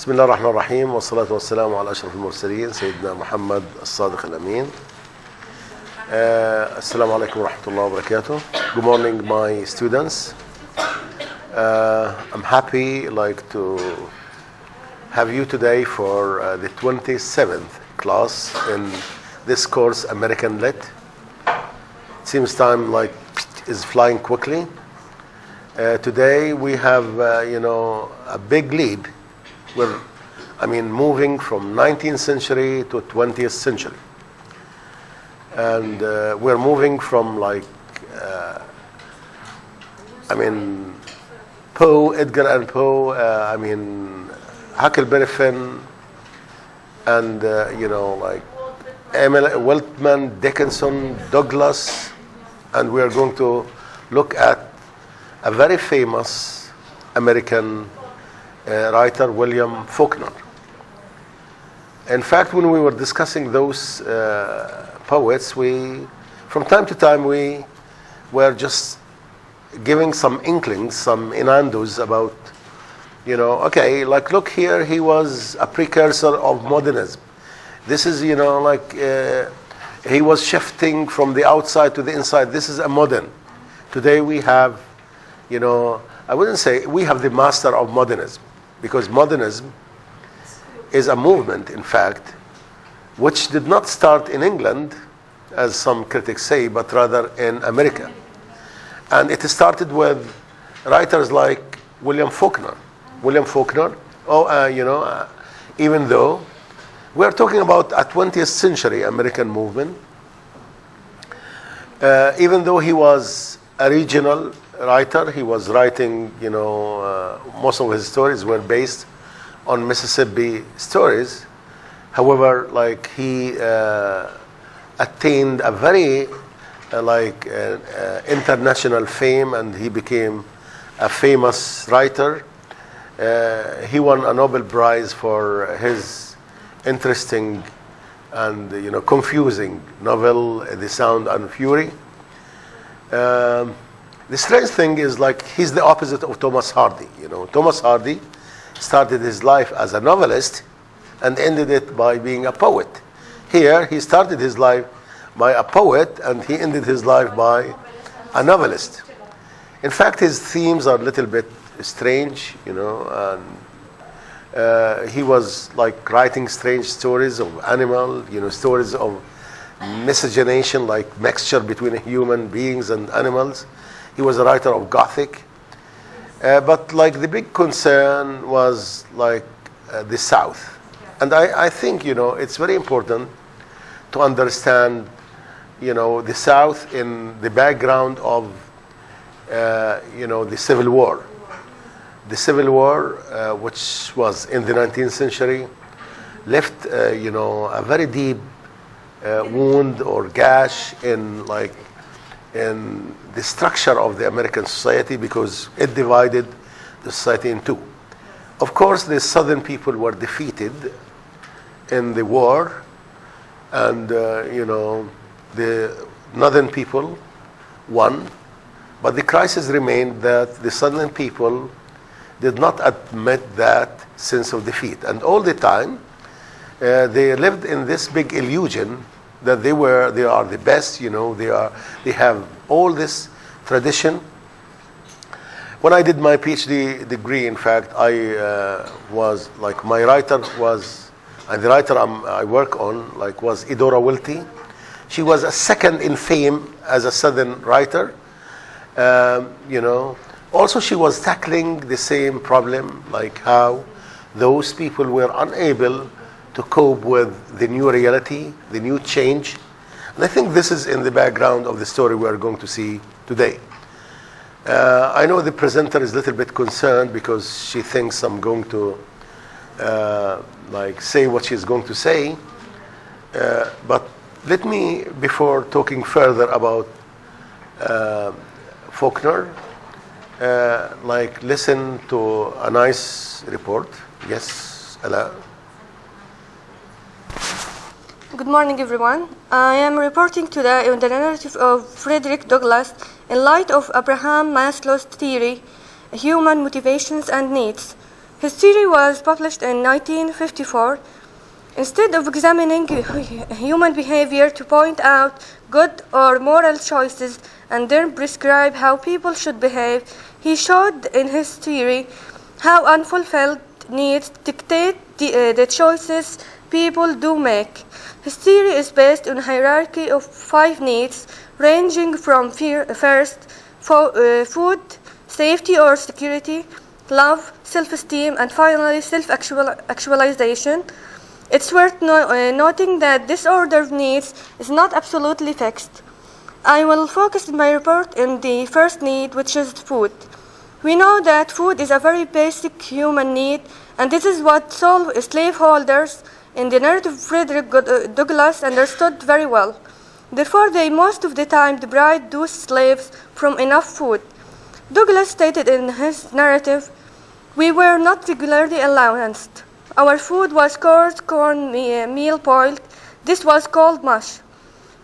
بسم الله الرحمن الرحيم والصلاة والسلام على أشرف المرسلين سيدنا محمد الصادق الأمين. Assalamu alaikum wa rahmatullahi wa barakatuh. Good morning, my students. I'm happy to have you today for the 27th class in this course, American Lit. It seems time is flying quickly. Today we have a big lead. We're moving from 19th century to 20th century. And we're moving from Poe, Edgar Allan Poe, Huckleberry Finn, and Emil Weltman, Dickinson, Douglas, and we are going to look at a very famous American writer, William Faulkner. In fact, when we were discussing those poets, from time to time we were just giving some inklings, some innuendos about, look here, he was a precursor of modernism. This is, he was shifting from the outside to the inside. This is a modern. Today we have, I wouldn't say we have the master of modernism, because modernism is a movement, in fact, which did not start in England, as some critics say, but rather in America. And it started with writers like William Faulkner. Even though we're talking about a 20th century American movement, even though he was a regional writer, he was writing, most of his stories were based on Mississippi stories. However, he attained a very international fame, and he became a famous writer. He won a Nobel Prize for his interesting and confusing novel, The Sound and Fury. The strange thing is he's the opposite of Thomas Hardy. Thomas Hardy started his life as a novelist and ended it by being a poet. Here, he started his life by a poet and he ended his life by a novelist. In fact, his themes are a little bit strange, and he was writing strange stories of animal, stories of miscegenation, mixture between human beings and animals. He was a writer of Gothic. But the big concern was the South. And I think, it's very important to understand, the South in the background of, the Civil War. The Civil War, which was in the 19th century, left, a very deep wound or gash in the structure of the American society, because it divided the society in two. Of course, the Southern people were defeated in the war, and the Northern people won, but the crisis remained that the Southern people did not admit that sense of defeat, and all the time they lived in this big illusion that they are the best, they have all this tradition. When I did my PhD degree, in fact, I was my writer was, and the writer I work on was Eudora Welty. She was a second in fame as a Southern writer. Also she was tackling the same problem, how those people were unable to cope with the new reality, the new change. And I think this is in the background of the story we are going to see today. I know the presenter is a little bit concerned because she thinks I'm going to say what she's going to say. But let me, before talking further about Faulkner, listen to a nice report. Yes, Ella. Good morning, everyone. I am reporting today on the narrative of Frederick Douglass in light of Abraham Maslow's theory, Human Motivations and Needs. His theory was published in 1954. Instead of examining human behavior to point out good or moral choices and then prescribe how people should behave, he showed in his theory how unfulfilled needs dictate the choices people do make. His theory is based on a hierarchy of 5 needs, ranging from first, food, safety or security, love, self-esteem, and finally self-actualization. It's worth noting that this order of needs is not absolutely fixed. I will focus in my report on the first need, which is food. We know that food is a very basic human need, and this is what slaveholders in the narrative of Frederick Douglass understood very well. Therefore, they most of the time deprived those slaves from enough food. Douglass stated in his narrative, "We were not regularly allowanced. Our food was coarse corn meal boiled. This was called mush."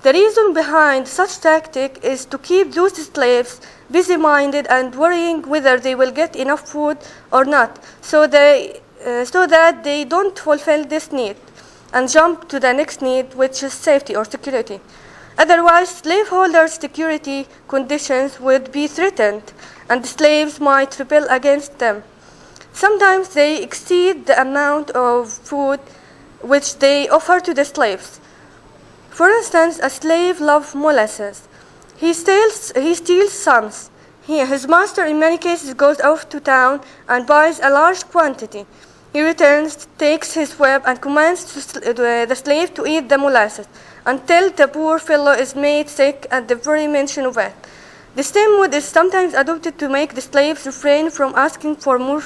The reason behind such tactic is to keep those slaves busy-minded and worrying whether they will get enough food or not, so that they don't fulfill this need and jump to the next need, which is safety or security. Otherwise, slaveholders' security conditions would be threatened, and the slaves might rebel against them. Sometimes they exceed the amount of food which they offer to the slaves. For instance, a slave loves molasses. He steals some. His master in many cases goes off to town and buys a large quantity. He returns, takes his whip, and commands the slave to eat the molasses until the poor fellow is made sick at the very mention of it. The same mode is sometimes adopted to make the slaves refrain from asking for more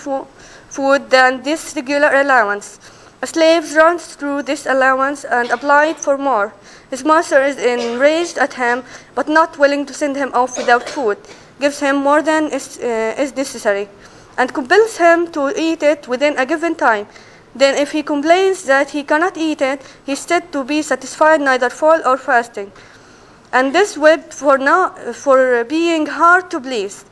food than this regular allowance. A slave runs through this allowance and applies for more. His master is enraged at him, but not willing to send him off without food, gives him more than is necessary, and compels him to eat it within a given time. Then if he complains that he cannot eat it, he is said to be satisfied, neither full or fasting, and this whipped for being hard to please.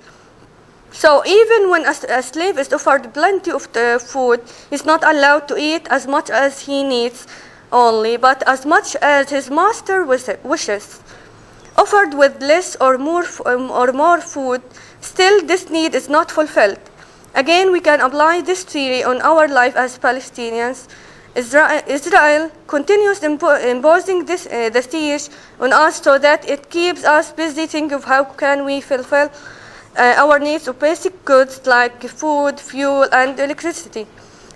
So even when a slave is offered plenty of food, he is not allowed to eat as much as he needs only, but as much as his master wishes. Offered with less or more food, still this need is not fulfilled. Again, we can apply this theory on our life as Palestinians. Israel continues imposing the siege on us so that it keeps us busy thinking of how can we fulfill our needs of basic goods like food, fuel, and electricity.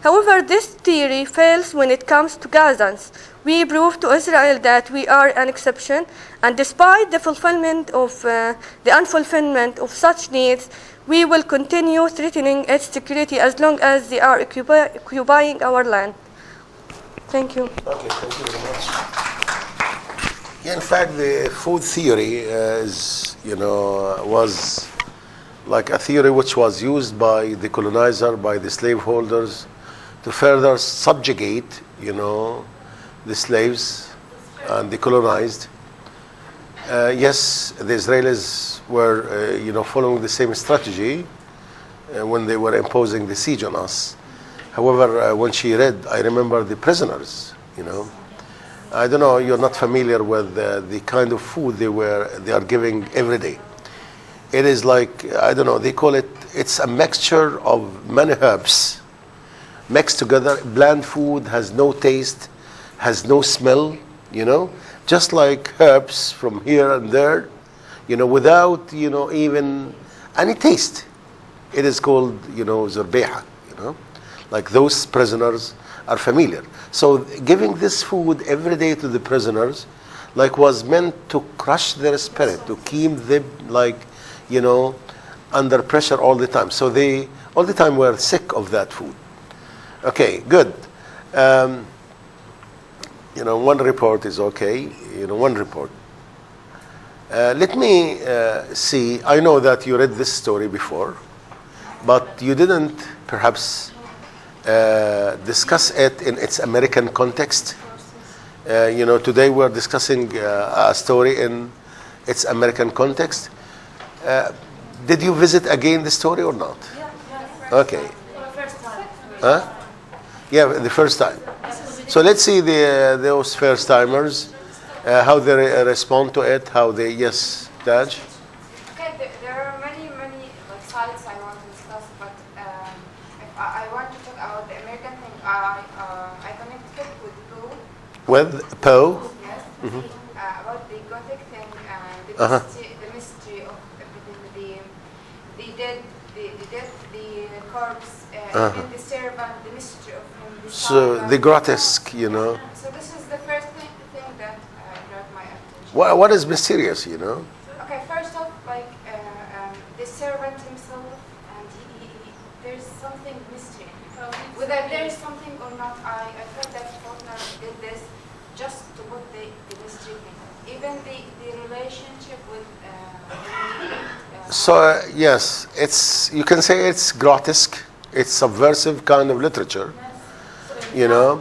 However, this theory fails when it comes to Gazans. We prove to Israel that we are an exception, and despite the unfulfillment of such needs, we will continue threatening its security as long as they are occupying our land. Thank you. Okay, thank you very much. Yeah, in fact, the food theory was like a theory which was used by the colonizer, by the slaveholders, to further subjugate, the slaves and the colonized. Yes, the Israelis were, following the same strategy when they were imposing the siege on us. However, when she read, I remember the prisoners, I don't know, you're not familiar with the kind of food they are giving every day. It is like, I don't know, they call it, it's a mixture of many herbs mixed together. Bland food, has no taste, has no smell, just like herbs from here and there, without, even any taste. It is called, zerbeha, like those prisoners are familiar. So giving this food every day to the prisoners, like, was meant to crush their spirit, to keep them, like, under pressure all the time. So they all the time were sick of that food. Okay, good. One report is okay. One report. Let me see. I know that you read this story before, but you didn't perhaps discuss it in its American context. Today we're discussing a story in its American context. Did you visit again the story or not? Yeah. Okay. For the first time. Huh? Yeah, the first time. So let's see those first timers, how they respond to it, how they, yes, Taj? Okay, there are many like sides I want to discuss, but if I want to talk about the American thing. I connected with Poe. With Poe? Yes. About the Gothic thing and Uh-huh. the mystery of everything, the dead, the corpse, even the servant, the mystery of him. The So saga. the grotesque, you know. So this is the first thing that brought my attention. What is mysterious, you know? Okay, first off, like the servant himself, and there's something mystery. Whether there is something or not, I felt that Faulkner did this just to put the mystery thing. Even the relationship with So yes, it's, you can say it's grotesque, it's subversive kind of literature, you know,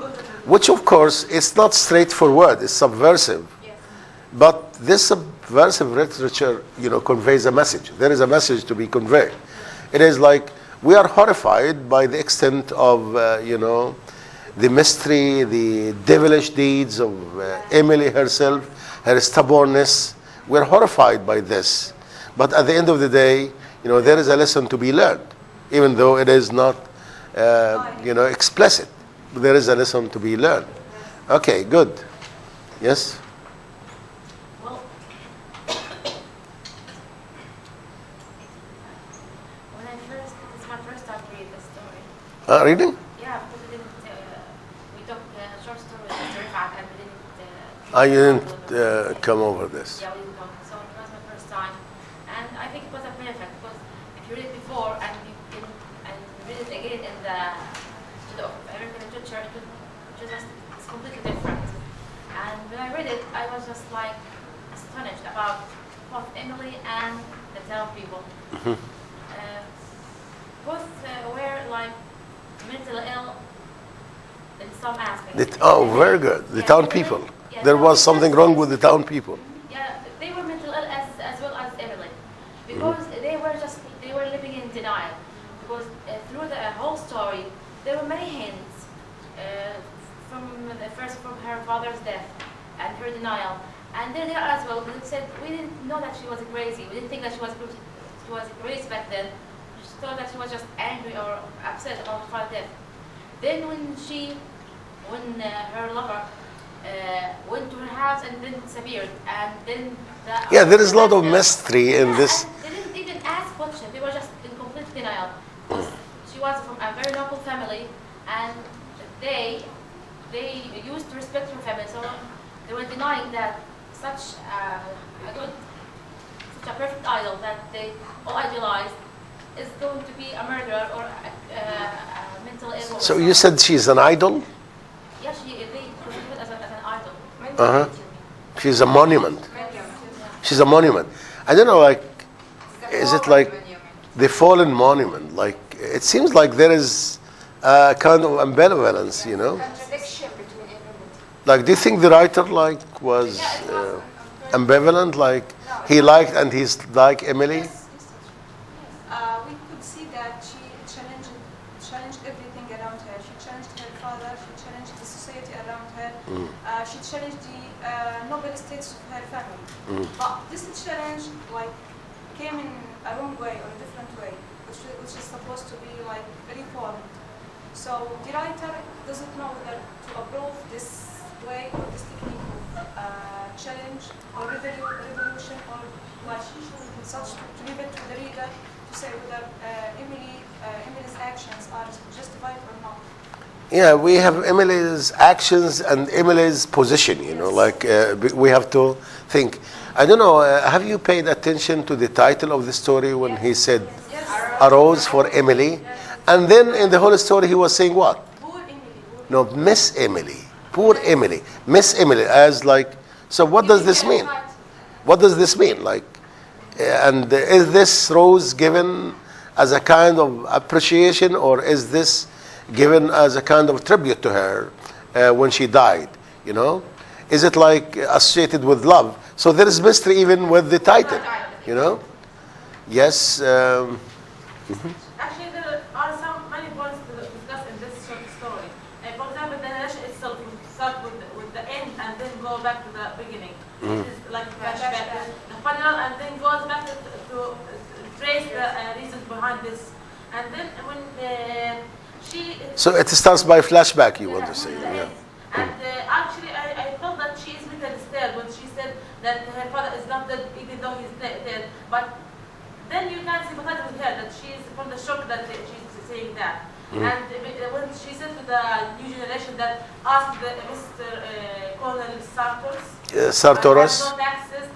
which of course it's not straightforward, it's subversive. yes. But this subversive literature, you know, conveys a message. There is a message to be conveyed. It is like we are horrified by the extent of, you know, the mystery, the devilish deeds of Emily herself, her stubbornness. We're horrified by this. But at the end of the day, you know, there is a lesson to be learned, even though it is not, you know, explicit. There is a lesson to be learned. Okay, good. Yes? Well, when I first, this is my first time to read this story. Reading? Yeah, because we didn't, we took short stories, story fact, and we didn't. I didn't come over this. Yeah, we didn't come. So it was my first time, and I think it was a benefit because if you read it before and you can and read it again in the American literature, it just it's completely different. And when I read it, I was just like astonished about both Emily and the town people. Both were like mentally ill in some aspects. Oh, very good. The Yeah, town they were- people. yeah, There was town something people. wrong with the town people. Yeah, they were mental ill as well as Emily, because they were living in denial. Because through the whole story, there were many hints from her father's death and her denial, and there as well. They said we didn't know that she was crazy. We didn't think that she was crazy back then. We just thought that she was just angry or upset about her father's death. Then when her lover went to her house and then disappeared, and then Yeah, there is a lot of mystery in this. They didn't even ask questions. They were just in complete denial. She was from a very noble family, and they used to respect her family, so they were denying that such a perfect idol that they all idealized is going to be a murderer or a mental ill. So you said she's an idol? Yeah, they presented her as an idol. Uh-huh. She's a monument. She's a monument. I don't know, like, is it like the fallen monument? Like, it seems like there is a kind of ambivalence, you know? Contradiction between everybody. Like, do you think the writer, like, was ambivalent? Like, he liked and he's like Emily? Yes, we could see that she challenged everything around her. She challenged her father. She challenged the society around her. She challenged the noble states of her family. But this challenge, like, came in a wrong way or a different way, which is supposed to be like reformed. So the writer doesn't know whether to approve this way or this technique of challenge or revolution or like such to leave it to the reader to say whether Emily's actions are justified or not. Yeah, we have Emily's actions and Emily's position, you know, like we have to think. I don't know, have you paid attention to the title of the story when he said, A Rose for Emily? And then in the whole story he was saying what? Poor Emily. No, Miss Emily. Poor Emily. Miss Emily, as like, so what does this mean? What does this mean? Like, and is this rose given as a kind of appreciation, or is this given as a kind of tribute to her when she died? You know, is it like associated with love? So there is mystery even with the title. You know, yes. Actually, there are many points to discuss in this back to the beginning. It is like flashback, the funnel, and then goes back to trace the reasons behind this. And then when she... So it starts by flashback, you want to say. Yeah. And actually, I felt that she is mentally disturbed when she said that her father is not dead, even though he's dead. But then you can sympathize with her that she is from the shock that she's saying that. And when she said to the new generation that asked the Mr. Colonel Sartoris. No taxes.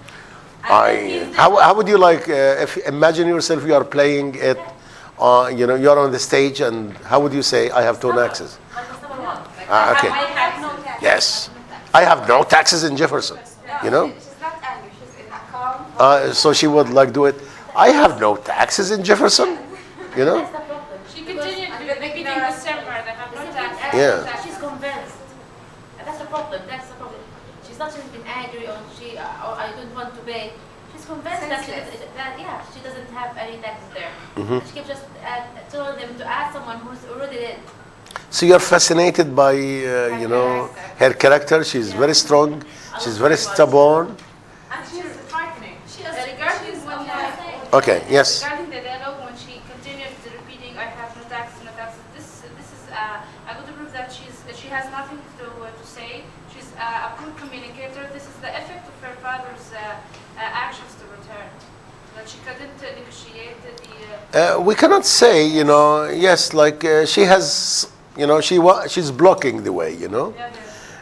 How would you like, if imagine yourself you are playing it, you're on the stage, and how would you say, I have no taxes? Okay. I have no tax. Yes. I have no taxes in Jefferson. You know? She's not angry. She's in a calm. So she would like do it. I have no taxes in Jefferson. You know? That's the problem. She continued repeating the same word. I have no tax. Yeah. She's convinced. That's the problem. That's the problem. She's not just been angry or or I don't want to pay. She's convinced that she doesn't have any taxes there. She keeps just telling them to ask someone who's already dead. So you're fascinated by, her character. She's very strong. She's very stubborn. And she's frightening. Regarding Okay, yes. regarding the dialogue, when she continued repeating, "I have no taxes, no taxes." This is a good proof that she has nothing to say. She's a poor communicator. This is the effect of her father's actions toward her. That she couldn't negotiate the. We cannot say, yes, like she has, she's blocking the way,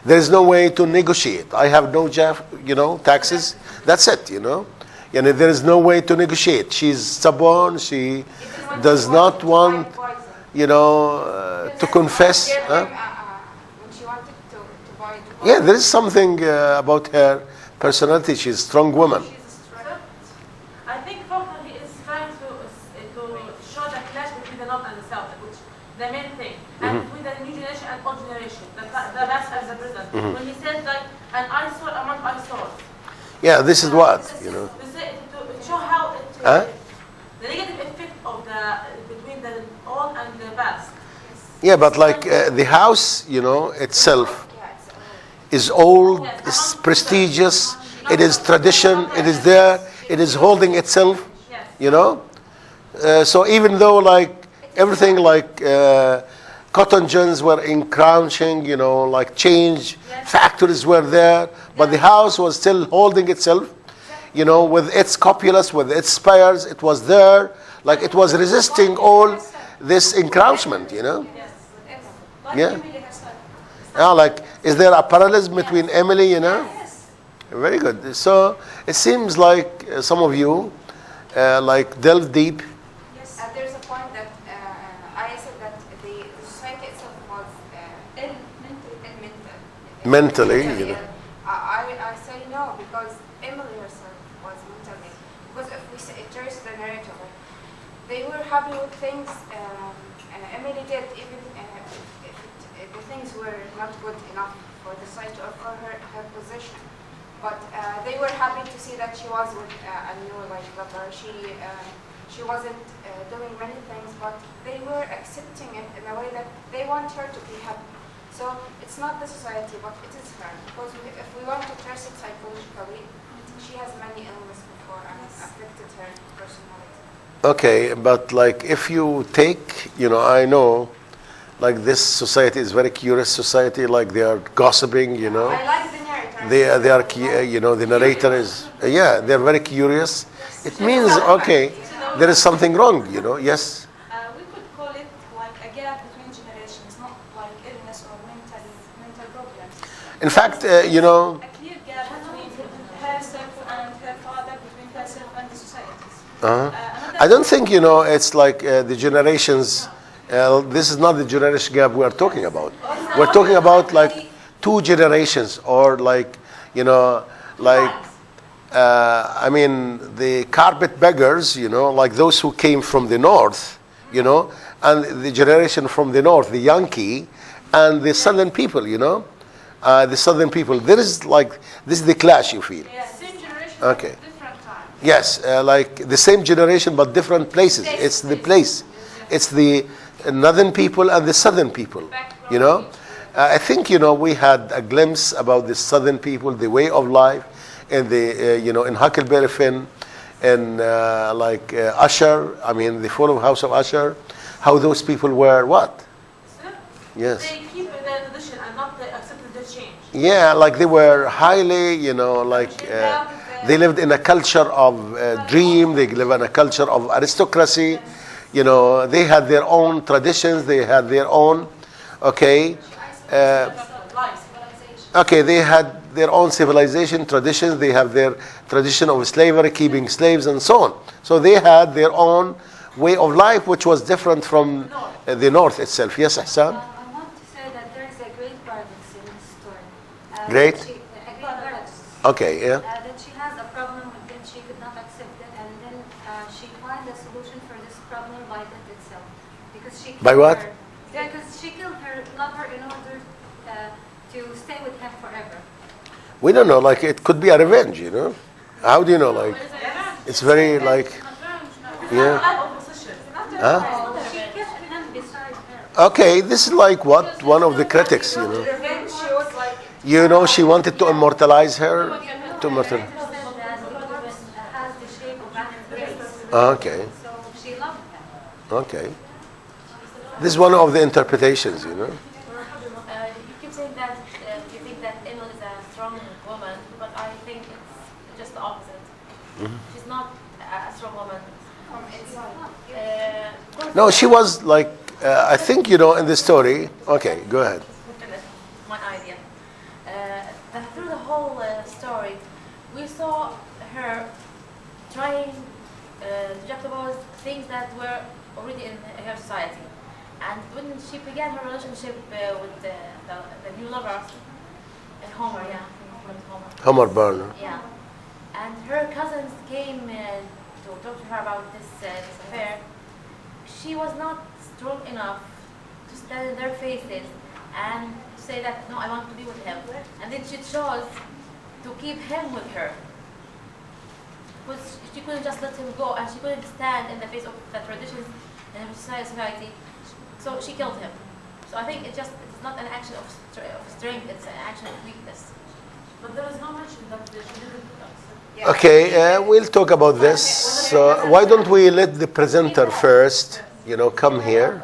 There is no way to negotiate. I have no taxes. That's it, And there is no way to negotiate. She's stubborn. She does not want, to confess. Huh? When she wanted to buy Yeah, there is something about her personality. She's a strong woman. I think Faulkner is trying to show the clash between the North and the South, which the main thing, and between the new generation and old generation, the past and the present. When he said like an eyesore among eyesores. Yeah, this is what, To show how the negative effect of between the old and the past. Yeah, but like the house, itself is old, is prestigious, it is tradition, it is there, it is holding itself, Yes. So even though like everything like cotton gins were encroaching, like change, factories were there, but the house was still holding itself, with its cupulus, with its spires, it was there, like it was resisting all this encroachment, Yes. Like Yeah. Emily herself. like, is there a parallelism between Emily, Yes. Very good. So it seems like some of you like delve deep. Yes. There's a point that I said that the society itself was Mentally, I say no, because Emily herself was mentally. Because if we trace the narrative, they were happy with things Emily did, even if the things were not good enough for the society or for her position. But they were happy to see that she was with a new lover. She wasn't doing many things, but they were accepting it in a way that they want her to be happy. So it's not the society, but it is her. Because if we want to trace it psychologically, she has many illnesses before and it affected her personality. Okay, but like if you take, I know, like this society is very curious society, like they are gossiping, I like the narrator. They are, the narrator is, they're very curious. It means, okay, there is something wrong, yes. We could call it like a gap between generations, not like illness or mental problems. In fact, A clear gap between herself and her father, between herself and the societies. I don't think, it's like the generations, this is not the generation gap we are talking about. We're talking about like 2 generations or like, the carpetbaggers, like those who came from the north, and the generation from the north, the Yankee, and the southern people, the southern people. There is like, this is the clash you feel. Same generation, Okay. but different time. Yes, like the same generation but different places. It's the place. It's the northern people and the southern people, I think, we had a glimpse about the Southern people, the way of life, and in Huckleberry Finn, and Usher, I mean, the Full House of Usher, how those people were what? Sir, Yes. they keep their tradition and not accept the change. Yeah, like they were highly, they lived in a culture of dream. They live in a culture of aristocracy. They had their own traditions. They had their own, okay. Okay, they had their own civilization, traditions. They have their tradition of slavery, keeping slaves, and so on. So they had their own way of life, which was different from the North itself. Yes, Ahsan? I want to say that there is a great paradox in this story. Great? A great paradox. Okay, yeah. That she has a problem, but then she could not accept it, and then she finds a solution for this problem by death itself. Because she By killed what? Her, yeah, because she killed her lover in order to stay with him forever. We don't know, it could be a revenge, How do you know, it's very, yeah. Huh? She kept him beside her. Okay, this is what one of the critics, she wanted to immortalize her. To immortalize. Has the shape of an embrace. Okay, So she loved him. okay. This is one of the interpretations, You keep saying that you think that Emil is a strong woman, but I think it's just the opposite. She's not a strong woman. No, she was I think, in the story. Okay, go ahead. My idea. Through the whole story, we saw her trying to juxtapose things that were already in her society. And when she began her relationship with the new lover, Homer, yeah, Homer Burner. yeah, and her cousins came to talk to her about this affair, she was not strong enough to stand in their faces and say that, no, I want to be with him. And then she chose to keep him with her. Because she couldn't just let him go, and she couldn't stand in the face of the traditions in her society. So she killed him. So I think it's not an action of strength, it's an action of weakness. But there is no mention that she didn't accept. Okay, we'll talk about this. So why don't we let the presenter first, come here,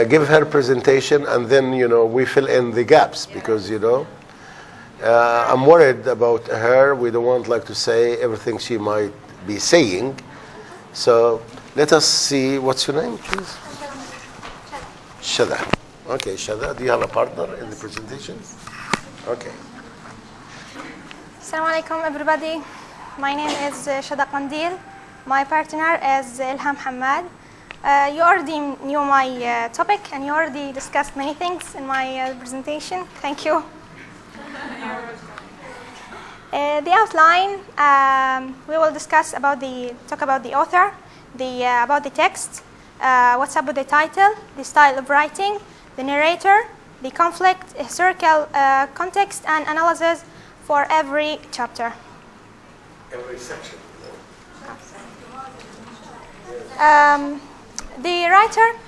give her presentation, and then, we fill in the gaps because, I'm worried about her. We don't want to say everything she might be saying. So let us see. What's your name, please? Shada. Okay, Shada. Do you have a partner in the presentation? Okay. Assalamu alaikum, everybody. My name is Shada Qandil. My partner is Ilham Hamad. You already knew my topic and you already discussed many things in my presentation. Thank you. The outline, we will discuss talk about the author, about the text, what's up with the title, the style of writing, the narrator, the conflict, historical context, and analysis for every chapter. Every section. The writer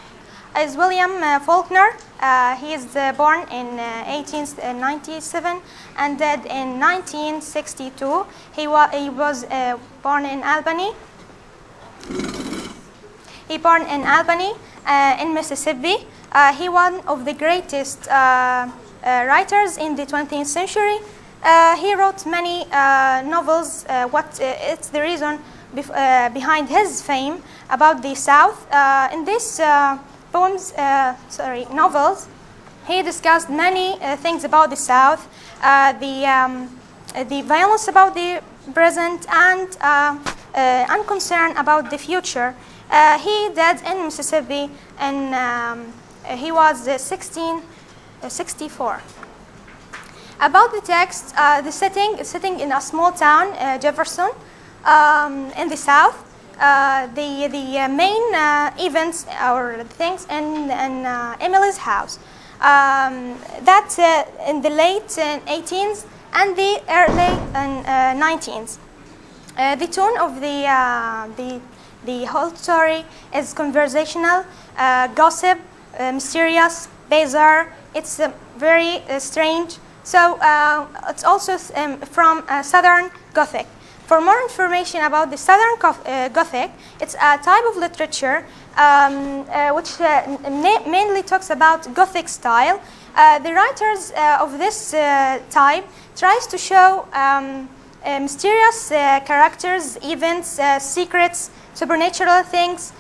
is William Faulkner. He is born in 1897 and died in 1962. He was born in Albany. He born in Albany, in Mississippi. He one of the greatest writers in the 20th century. He wrote many novels. It's the reason behind his fame about the South. In these novels, he discussed many things about the South, the violence about the present, and concern about the future. He died in Mississippi, and he was 1664. About the text, the setting in a small town, Jefferson, in the South. The main events or things in Emily's house. That's in the late 18th and the early 19th. The tone of the whole story is conversational, gossip, mysterious, bizarre. It's very strange. So it's also from Southern Gothic. For more information about the Southern Gothic, it's a type of literature which mainly talks about Gothic style. The writers of this type tries to show mysterious characters, events, secrets, supernatural things.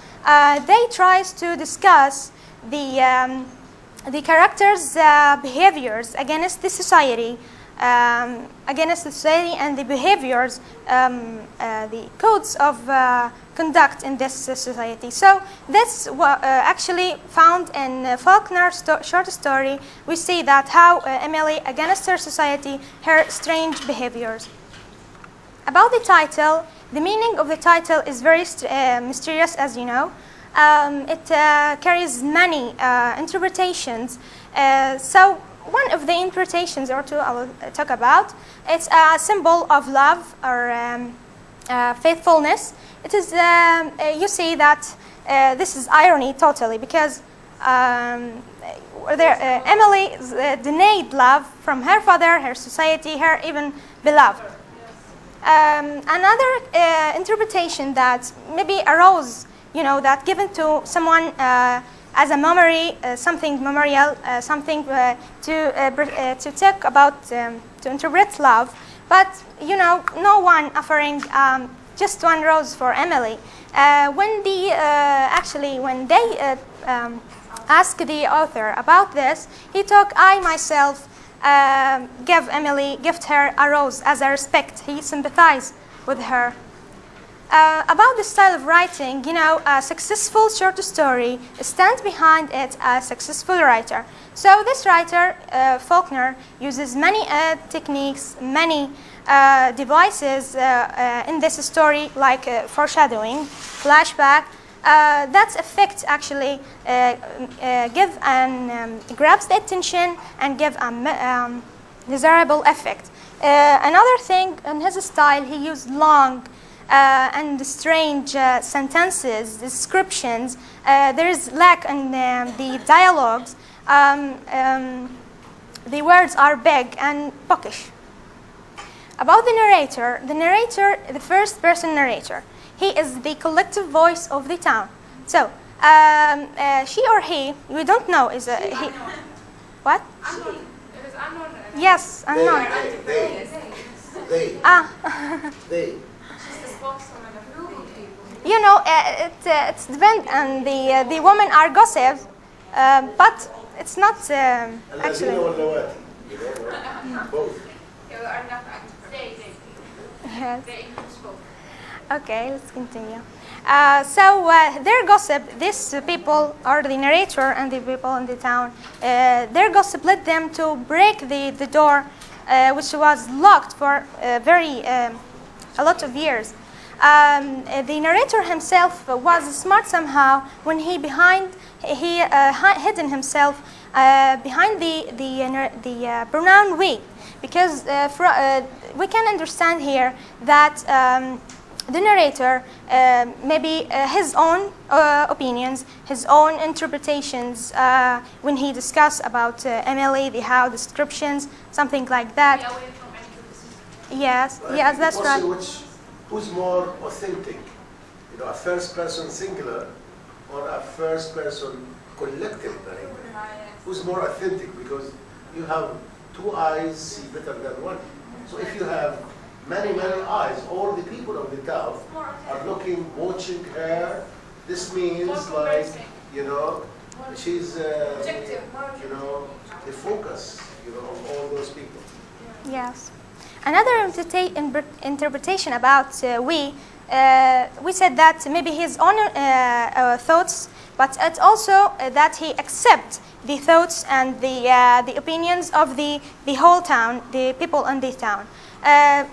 They tries to discuss the characters' behaviors against the society, and the behaviors, the codes of conduct in this society. So that's what actually found in Faulkner's short story. We see that how Emily against her society, her strange behaviors. About the title, the meaning of the title is very mysterious, as you know. It carries many interpretations. So one of the interpretations, or two, I will talk about. It's a symbol of love or faithfulness. It is. You see that this is irony totally, because Emily denied love from her father, her society, her even beloved. Another interpretation that maybe arose, that given to someone as a memory, something memorial, something to talk about, to interpret love, but no one offering just one rose for Emily. When they asked the author about this, he took, I myself gift her a rose as a respect. He sympathized with her. About the style of writing, a successful short story stands behind it a successful writer. So this writer, Faulkner, uses many techniques, many devices in this story, like foreshadowing, flashback. That effect actually give and grabs the attention and give a desirable effect. Another thing in his style, he used long and strange sentences, descriptions. There is lack in the dialogues. The words are big and bookish. About the narrator, the first person narrator, he is the collective voice of the town. So she or he, we don't know, is a he. What? Unknown. It is unknown. Yes, unknown. They. They. It's depend on the women are gossips, but it's not actually. Both. Yes. Okay, let's continue. Their gossip, these people, or the narrator and the people in the town, their gossip led them to break the door, which was locked for a lot of years. The narrator himself was smart somehow when he hidden himself behind the pronoun we, because we can understand here that the narrator maybe his own opinions, his own interpretations when he discussed about Emily, the how descriptions, something like that. Yes, yes, that's right. Who's more authentic? A first person singular or a first person collective narrator? Who's more authentic? Because you have two eyes see better than one. So if you have many eyes, all the people of the town are looking, watching her. This means like, she's, the focus, of all those people. Yes. Another interpretation about we said that maybe his own thoughts, but it's also that he accepts the thoughts and the opinions of the whole town, the people in the town.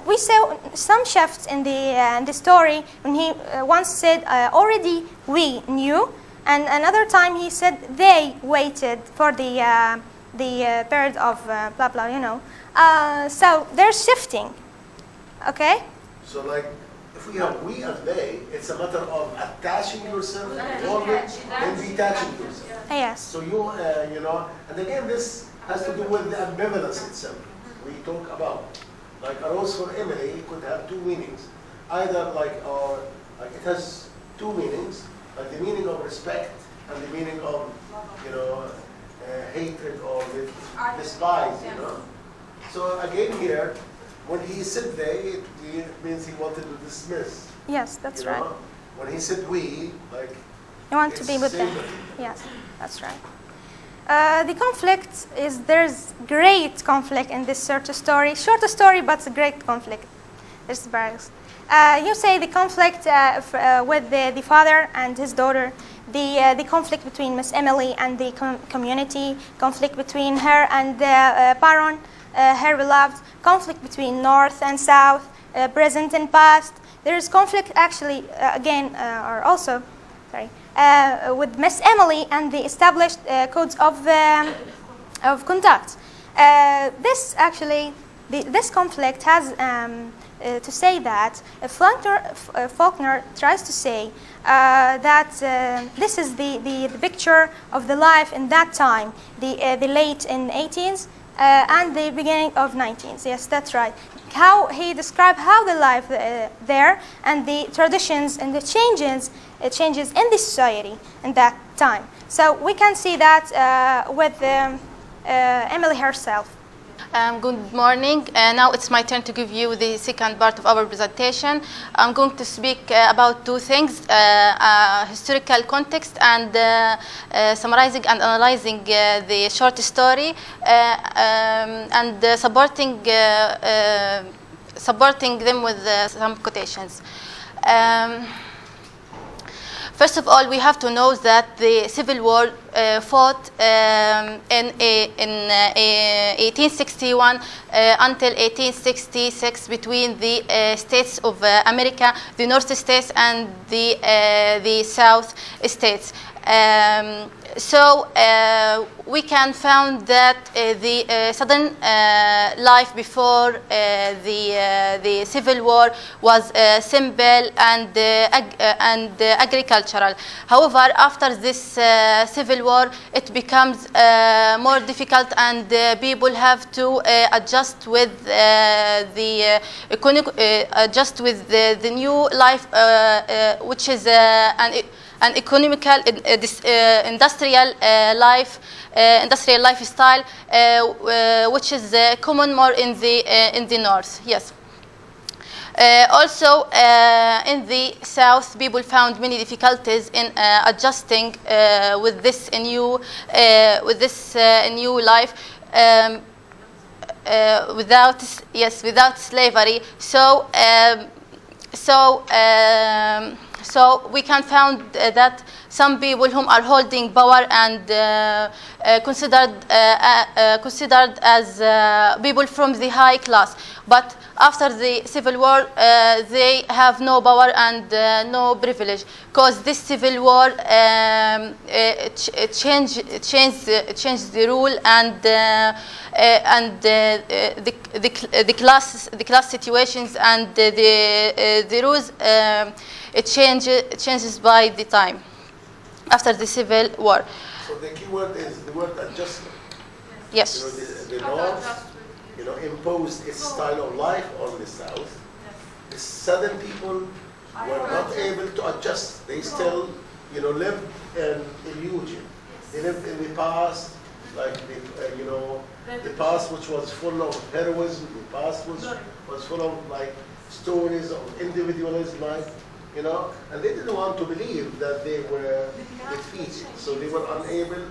We saw some shifts in the story when he once said already we knew, and another time he said they waited for the period of blah blah. So they're shifting. Okay. So like if we have we and they, it's a matter of attaching yourself and detaching yourself. Yes. So you, and again, this has to do with the ambivalence itself we talk about. Like a rose for Emily could have two meanings. Either like it has two meanings, like the meaning of respect and the meaning of, hatred or despise, So again here, when he said they, it means he wanted to dismiss. Yes, that's right. When he said we, like You want to be with them. sympathy. Yes, that's right. The conflict is, there's great conflict in this short story, but a great conflict. There's barracks. You say the conflict with the father and his daughter, the conflict between Miss Emily and the community, conflict between her and Baron, her beloved, conflict between North and South, present and past. There is conflict actually with Miss Emily and the established codes of conduct. This conflict has to say that Faulkner tries to say that this is the picture of the life in that time, the late in 18th and the beginning of 19th. Yes, that's right. How he described how the life there and the traditions and the changes in the society in that time. So we can see that with Emily herself. Good morning. Now it's my turn to give you the second part of our presentation. I'm going to speak about two things, historical context and summarizing and analyzing the short story and supporting them with some quotations. First of all, we have to know that the Civil War fought in 1861 until 1866 between the states of America, the North states and the South states. So we can find that the Southern life before the Civil War was simple and agricultural. However, after this Civil War, it becomes more difficult, and people have to adjust with the new life, which is an economical, industrial lifestyle, which is common more in the north. Yes. Also, in the south, people found many difficulties in adjusting with this new life. Without slavery. So we can find that some people whom are holding power and considered as people from the high class, but after the Civil War, they have no power and no privilege, because this Civil War changed the rule and the class situations and the rules. It changes by the time after the Civil War. So the key word is the word adjustment. Yes. The North, imposed its style of life on the South. The Southern people were not able to adjust. They still, lived in illusion. They lived in the past, like the past which was full of heroism. The past was full of stories of individualism, and they didn't want to believe that they were defeated, so they were unable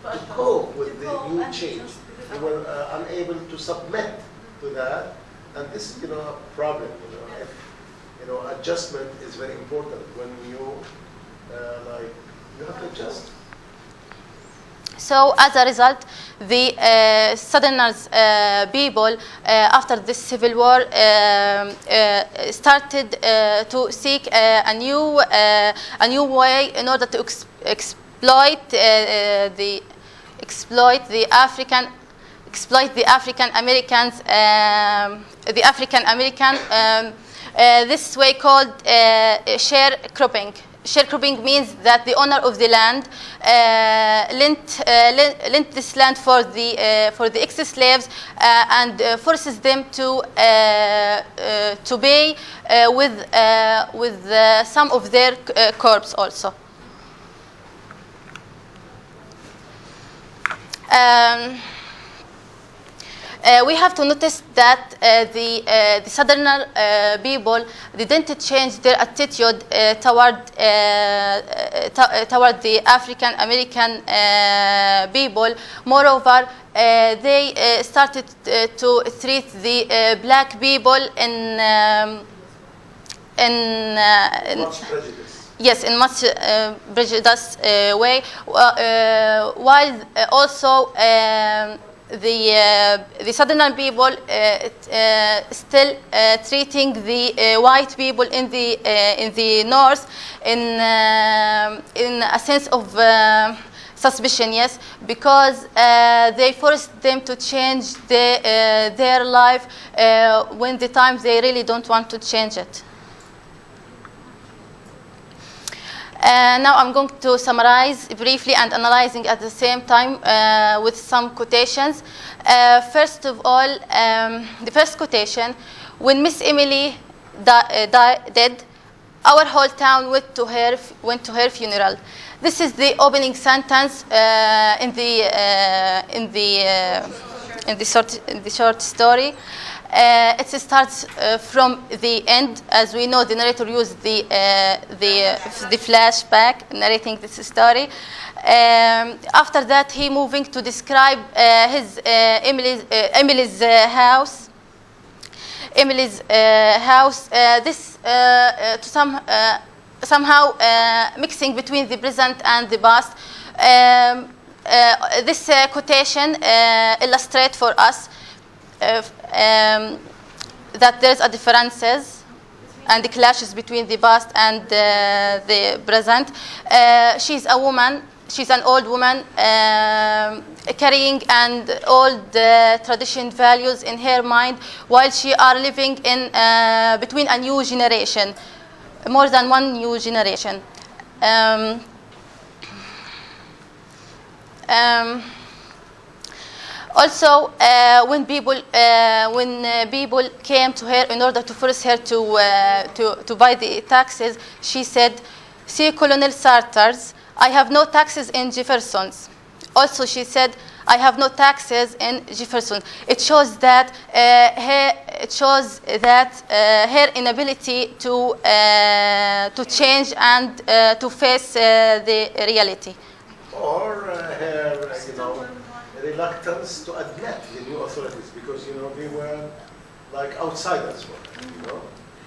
to cope with the new change. They were unable to submit to that, and this is a problem. Adjustment is very important when you have to adjust. So as a result, the Southerners people after this Civil War started to seek a new way in order to exploit the African Americans, This way called sharecropping. Sharecropping means that the owner of the land lent this land for the ex-slaves and forces them to pay with some of their corpse also. We have to notice that the Southerner people didn't change their attitude toward the African American people. Moreover, they started to treat the black people in Much prejudice. yes, in much prejudice way, while also the Southern people still treating the white people in the north in a sense of suspicion, yes, because they forced them to change their life when the times they really don't want to change it. Now I'm going to summarize briefly and analyzing at the same time with some quotations. First of all, the first quotation: when Miss Emily died, our whole town went to her funeral. This is the opening sentence in the short story. It starts from the end. As we know, the narrator used the flashback narrating this story. After that, he moving to describe his Emily's house. Emily's house. This somehow mixing between the present and the past. This quotation illustrates for us that there's a differences and the clashes between the past and the present. She's a woman. She's an old woman carrying an old tradition values in her mind, while she are living in between a new generation, more than one new generation. Also, when people came to her in order to force her to buy the taxes, she said, "See, Colonel Sarters, I have no taxes in Jefferson's." Also, she said, "I have no taxes in Jefferson." It shows that her inability to change and to face the reality. Or her, reluctance to admit the new authorities, because they were like outsiders for her.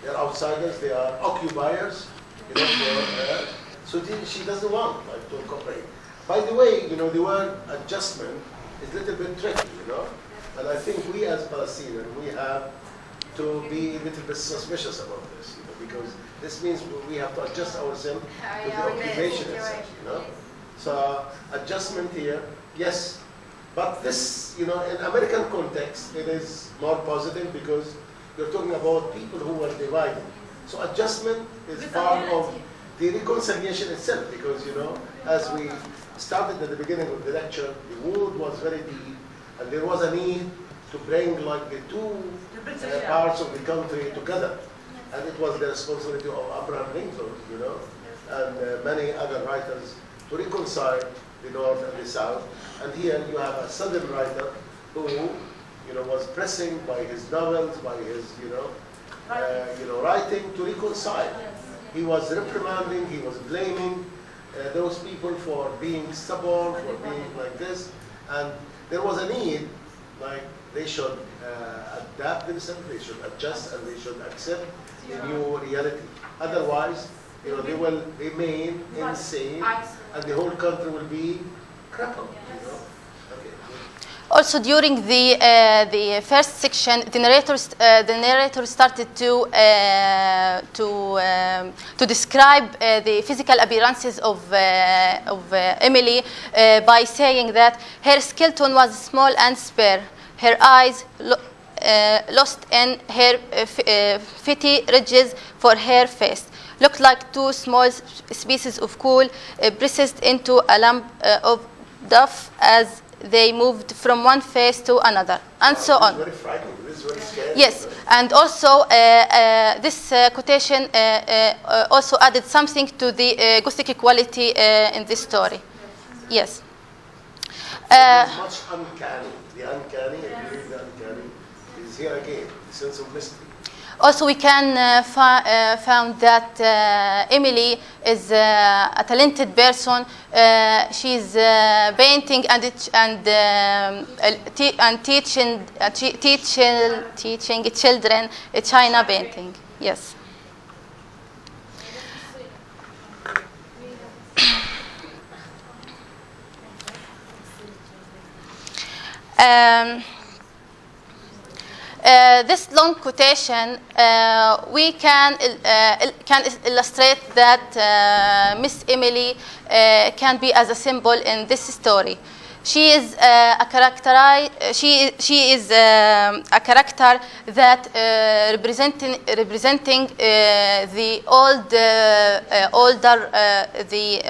They're outsiders. They are occupiers. For her. So she doesn't want to cooperate. By the way, the word adjustment is a little bit tricky. And I think we as Palestinians, we have to be a little bit suspicious about this, because this means we have to adjust ourselves to the occupation itself. So adjustment here, yes. But this, in American context, it is more positive because you're talking about people who were divided. So adjustment is part of the reconciliation itself, because, as we started at the beginning of the lecture, the wound was very deep, and there was a need to bring the two parts of the country together. And it was the responsibility of Abraham Lincoln, and many other writers to reconcile the North and the South. And here you have a Southern writer who, was pressing by his novels, by his, writing to reconcile. He was reprimanding, he was blaming those people for being stubborn, for being like this. And there was a need, they should adapt themselves, they should adjust, and they should accept the new reality. Otherwise, they will remain insane, and the whole country will be crippled. Okay. Also, during the first section, the narrator started to describe the physical appearances of Emily by saying that her skeleton was small and spare. Her eyes lost in her fatty ridges for her face. Looked like two small pieces of coal pressed into a lump of duff as they moved from one face to another, and so on. Very frightening. This is very scary. Yes, and also this quotation also added something to the Gothic quality in this story. Yes. There's much uncanny. The uncanny, agree, the uncanny is here again. The sense of mystery. Also, we can found that Emily is a talented person. She's painting and teaching children China painting. Yes. This long quotation, we can illustrate that Miss Emily can be as a symbol in this story. She is a character. She is a character that representing the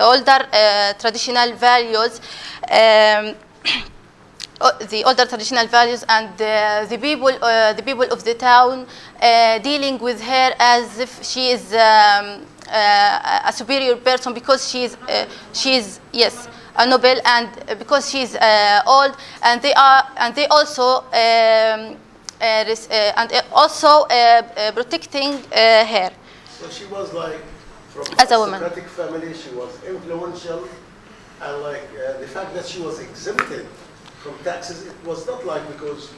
older traditional values. The older traditional values, and the people of the town dealing with her as if she is a superior person, because she is yes, a noble, and because she's old, and they also protecting her. So she was like from as a woman. aristocratic family. She was influential, and like the fact that she was exempted from taxes, it was not like because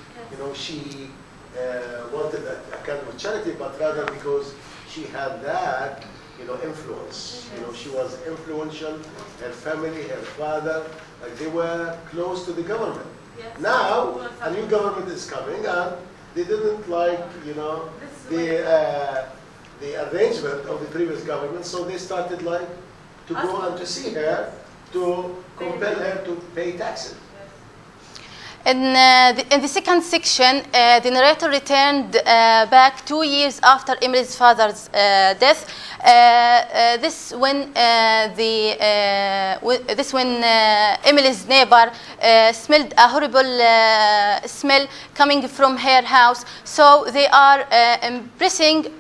she wanted a kind of charity, but rather because she had that influence. She was influential. Her family, her father, like they were close to the government. Yes. Now a new government is coming, and they didn't like the arrangement of the previous government, so they started like to go and to see her, to compel her to pay taxes. In the second section, the narrator returned back 2 years after Emily's father's death. This when Emily's neighbor smelled a horrible smell coming from her house. So they are impressing.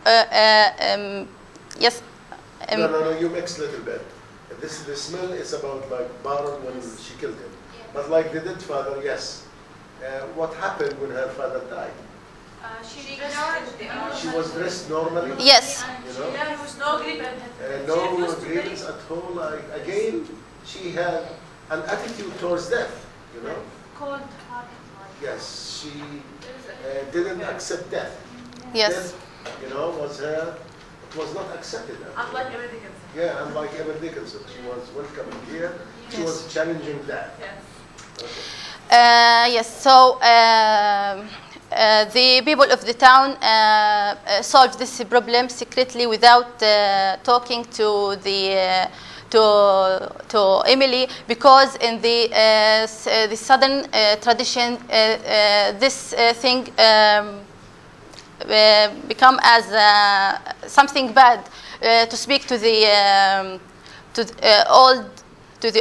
Yes. No, you mix a little bit. The smell is about like Baron when she killed him, but like the dead father, yes. What happened when her father died? She was dressed normally. Yes. There was no grievance. No grievance at all. Like, again, she had an attitude towards death. Cold. Yes, she didn't accept death. Yes. Death, was her. It was not accepted. Unlike Emily Dickinson. Yeah, unlike Emily Dickinson, she was welcoming here. She was challenging that. Yes. Okay. Yes, so the people of the town solved this problem secretly without talking to Emily, because in the southern tradition, this thing become as something bad to speak to the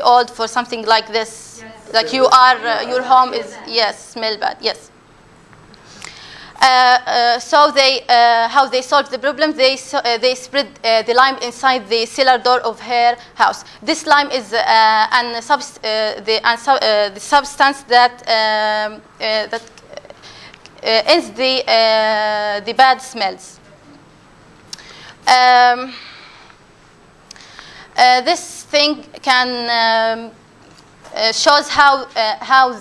old for something like this. Yes. Like you are, your home is, yes, smell bad, yes. So how they solved the problem, they spread the lime inside the cellar door of her house. This lime is the substance that ends the bad smells. This thing can shows how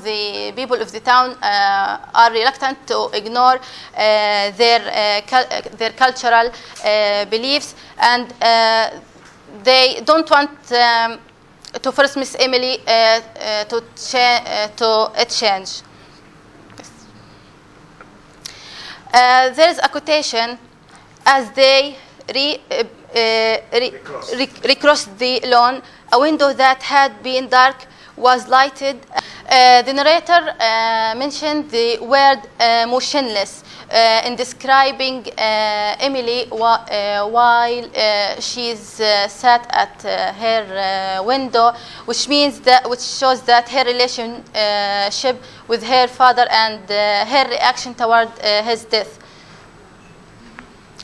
the people of the town are reluctant to ignore their cultural beliefs, and they don't want to force Miss Emily to change. There is a quotation: as they recrossed the lawn, a window that had been dark was lighted. The narrator mentioned the word motionless in describing Emily while she's sat at her window, which shows that her relationship with her father and her reaction toward his death.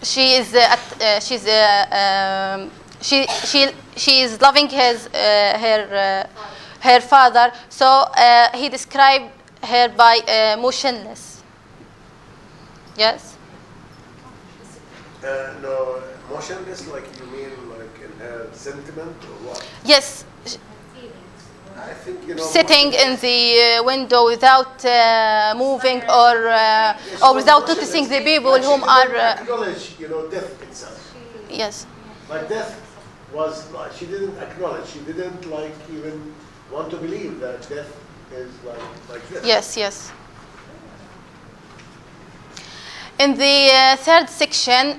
She is she is loving her father, so he described her by motionless. Yes? No, motionless, like you mean like in her sentiment or what? Yes. I think, you know, Sitting in the window without moving or without noticing the people like whom she are. didn't acknowledge, you know, death itself. Yes. Like death was, like, she didn't acknowledge, she didn't like even want to believe that death is like this. Yes, yes. In the third section,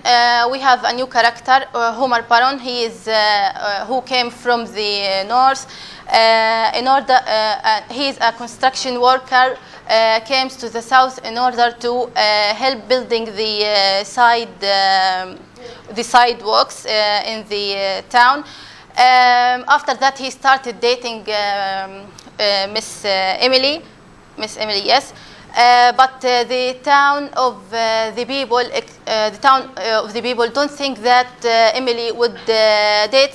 we have a new character, Homer Baron. He is who came from the north. He is a construction worker. Came to the south in order to help building the sidewalks in the town. After that, he started dating Miss Emily, yes. But the town of the people don't think that Emily would date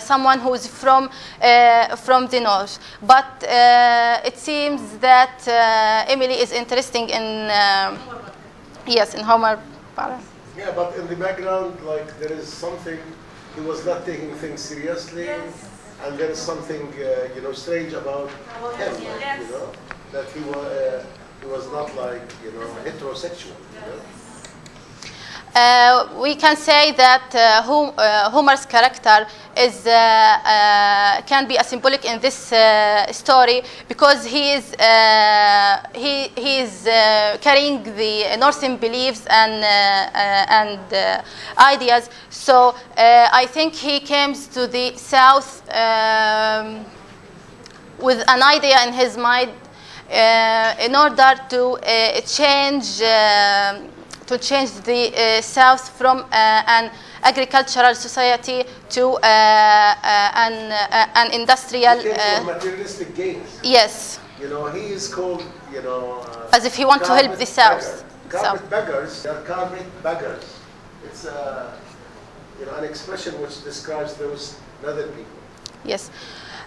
someone who's from the north. But it seems that Emily is interested in in Homer Baron. Yeah, but in the background, like there is something. He was not taking things seriously, and there is something you know, strange about him. Like, you know, that he was not like, you know, heterosexual. You know? We can say that Homer's character is can be a symbolic in this story because he is carrying the Northern beliefs and ideas. So I think he comes to the South with an idea in his mind in order to change the South from an agricultural society to an industrial. Materialistic gains. Yes. You know, he is called, you know, as if he wants to help the South. Carpet beggars. They are carpet beggars. It's you know, an expression which describes those other people. Yes.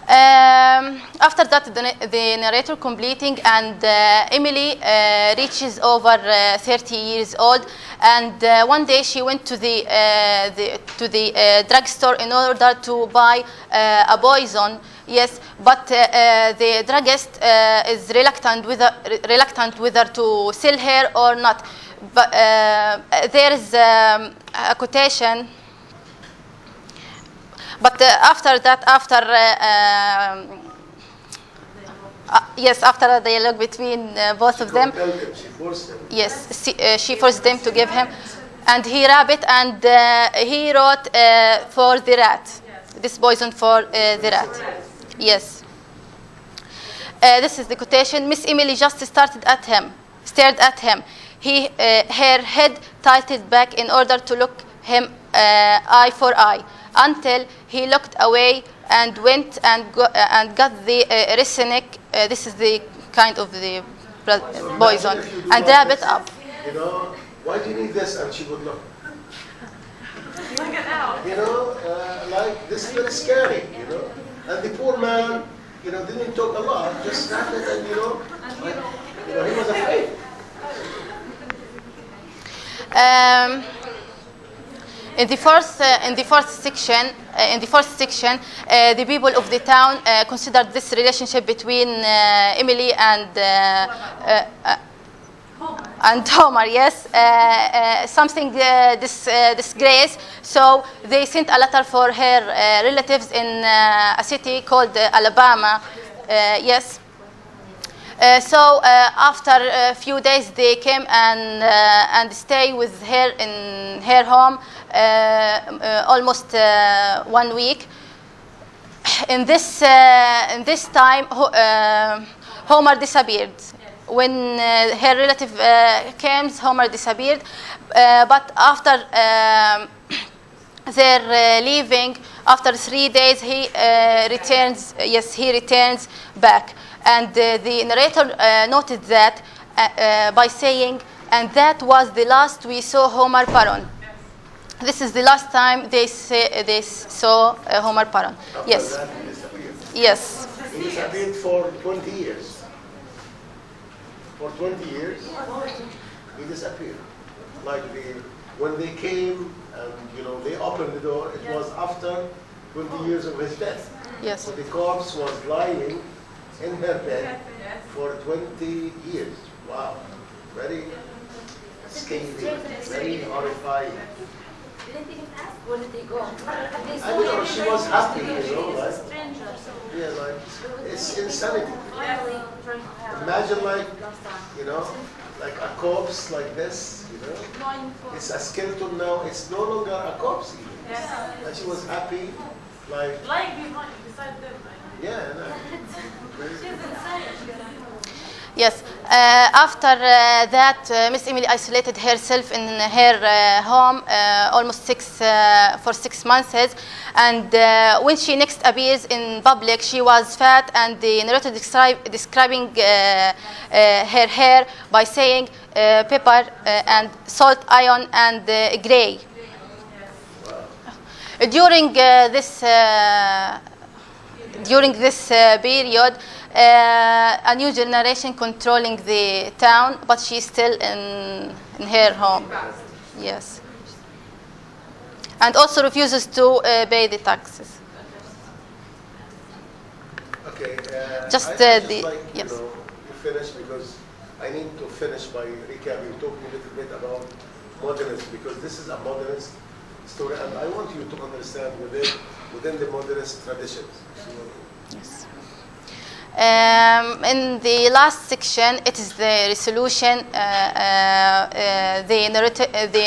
After that, the narrator completing, and Emily reaches over 30 years old, and one day she went to the drugstore in order to buy a poison. Yes, but the druggist is reluctant whether to sell her or not. But there is a quotation. But after that, after a dialogue between both of them, She forced them. yes, she forced them to give him, and he wrapped it, and he wrote for the rat, this poison for the rat. Yes. This is the quotation. Miss Emily just stared at him. Her head tilted back in order to look him eye for eye, until he looked away and went and got the arsenic. This is the kind of the poison, and wrapped it up. You know, why do you need this? And she would look. You know, like this is very scary. You know, and the poor man, you know, didn't talk a lot, just wrapped it, and you know, like, you know, he was afraid. In the fourth section, the people of the town considered this relationship between Emily and Homer, yes, something disgrace. So they sent a letter for her relatives in a city called Alabama, yes. So after a few days, they came and stay with her in her home almost 1 week. in this time, Homer disappeared. When her relative came, Homer disappeared. But after their leaving, after 3 days, he returns. Yes, he returns back, and the narrator noted that by saying, "And that was the last we saw Homer Paron." This is the last time they saw Homer Paron. Yes. After that, he disappeared. Yes. He disappeared for 20 years. For 20 years, he disappeared. Like when they came and they opened the door, it was after 20 years of his death. Yes. So the corpse was lying in her bed for 20 years. Wow. Very scary, very horrifying. Didn't even ask where did they go. I don't know, she was happy, like, yeah, like, it's insanity. Imagine like a corpse like this, it's a skeleton now, it's no longer a corpse even. And she was happy, like, Lying beside them. yeah, no. She's insane. Yes. After that, Miss Emily isolated herself in her home almost for 6 months. And when she next appears in public, she was fat, and the narrator describing her hair by saying pepper and salt, iron, and gray. During this period, a new generation controlling the town, but she's still in her home. Yes. And also refuses to pay the taxes. Okay. Just, I the- like, yes. to finish because I need to finish by recapping, talking a little bit about modernism, because this is a modernist story, and I want you to understand within the modernist traditions. Yes. In the last section, it is the resolution. The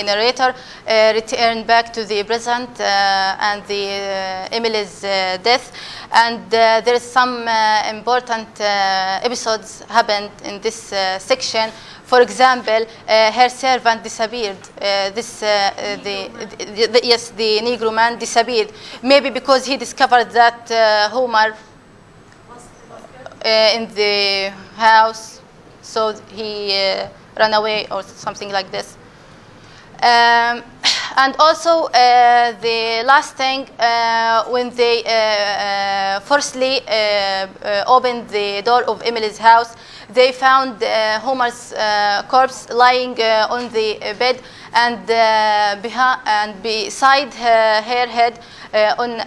narrator returned back to the present and the Emily's death, and there is some important episodes happened in this section. For example, her servant disappeared. The Negro man disappeared. Maybe because he discovered that Homer in the house, so he ran away or something like this. And also the last thing, when they forcibly opened the door of Emily's house, they found Homer's corpse lying on the bed, and beside her head on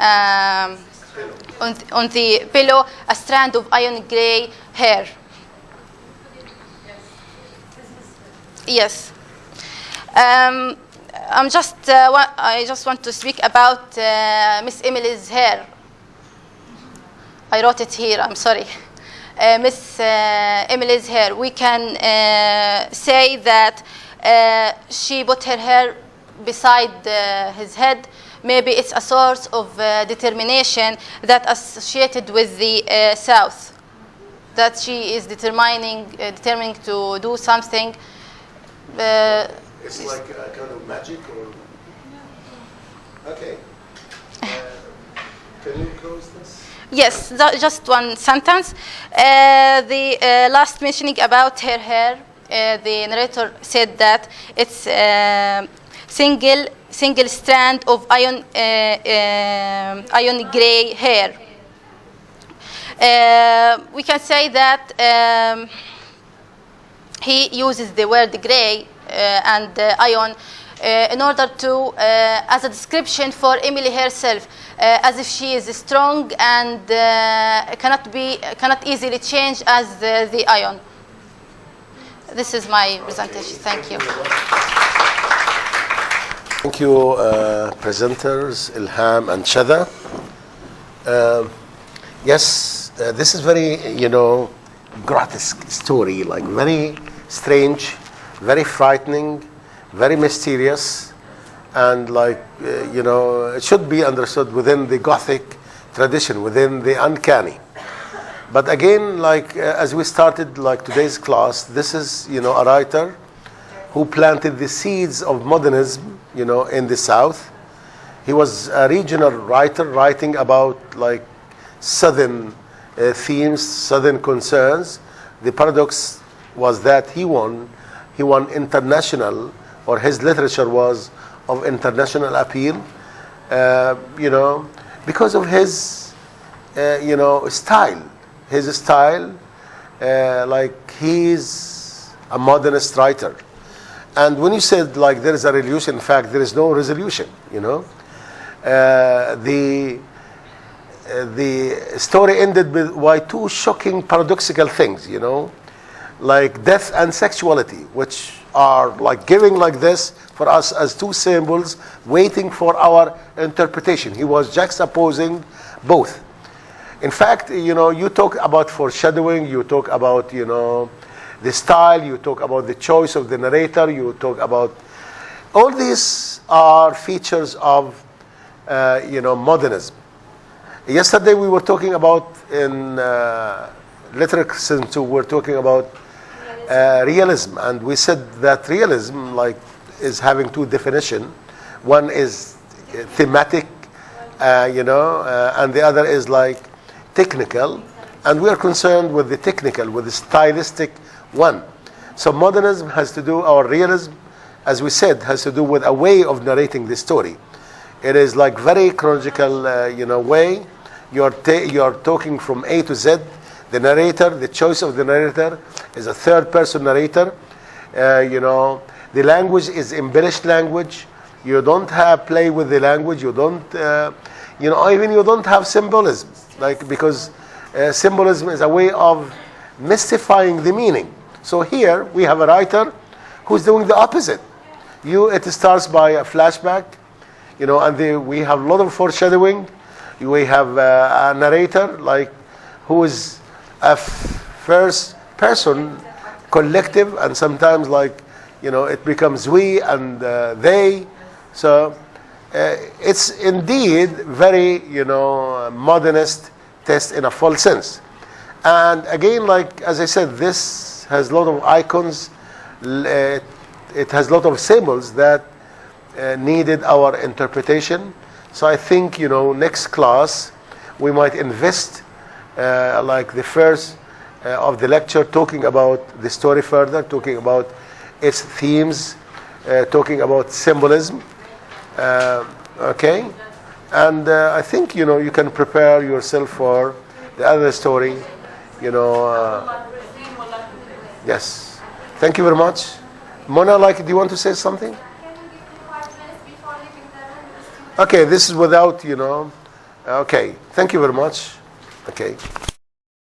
the pillow, a strand of iron gray hair. Yes. I just want to speak about Miss Emily's hair. I wrote it here. I'm sorry. Miss Emily's hair. We can say that she put her hair beside his head. Maybe it's a source of determination that associated with the South, that she is determining to do something. It's like a kind of magic, or okay. Can you close this? Yes, just one sentence. The last mentioning about her hair, the narrator said that it's single strand of iron gray hair. We can say that he uses the word gray and iron in order to, as a description for Emily herself, as if she is strong and cannot easily change as the iron. This is my presentation. Thank you. Thank you, presenters Ilham and Shada. Yes, this is very, grotesque story, like very strange, very frightening, very mysterious, and like, it should be understood within the Gothic tradition, within the uncanny. But again, like as we started like today's class, this is, you know, a writer who planted the seeds of modernism, you know, in the South. He was a regional writer writing about like southern themes, southern concerns. The paradox was that he won international, or his literature was of international appeal, you know, because of his, you know, style. His style, like he's a modernist writer. And when you said like there is a resolution, in fact, there is no resolution, you know. The story ended by two shocking paradoxical things, you know, like death and sexuality, which are like giving like this for us as two symbols waiting for our interpretation. He was juxtaposing both. In fact, you know, you talk about foreshadowing, you talk about, you know, the style, you talk about the choice of the narrator, you talk about all these are features of, you know, modernism. Yesterday we were talking about in literature, we were talking about realism, and we said that realism like is having two definitions. One is thematic, you know, and the other is like technical, and we are concerned with the technical, with the stylistic one. So modernism has to do, or realism, as we said, has to do with a way of narrating the story. It is like very chronological, you know, way. You're talking from A to Z. The narrator, the choice of the narrator is a third-person narrator. You know, the language is embellished language. You don't have play with the language. You don't, you know, even you don't have symbolism, like because symbolism is a way of mystifying the meaning. So here we have a writer who's doing the opposite. It starts by a flashback, you know, and we have a lot of foreshadowing. We have a narrator like who is a first person collective, and sometimes like, you know, it becomes we and they. So it's indeed very, you know, modernist test in a full sense. And again, like as I said, this has a lot of icons. It has a lot of symbols that needed our interpretation. So I think, you know, next class we might invest like the first of the lecture, talking about the story further, talking about its themes, talking about symbolism. Okay, and I think, you know, you can prepare yourself for the other story, you know. Yes, thank you very much. Mona, like, do you want to say something? Can we give you 5 minutes before leaving the room? Okay, this is without, you know. Okay, thank you very much. Okay.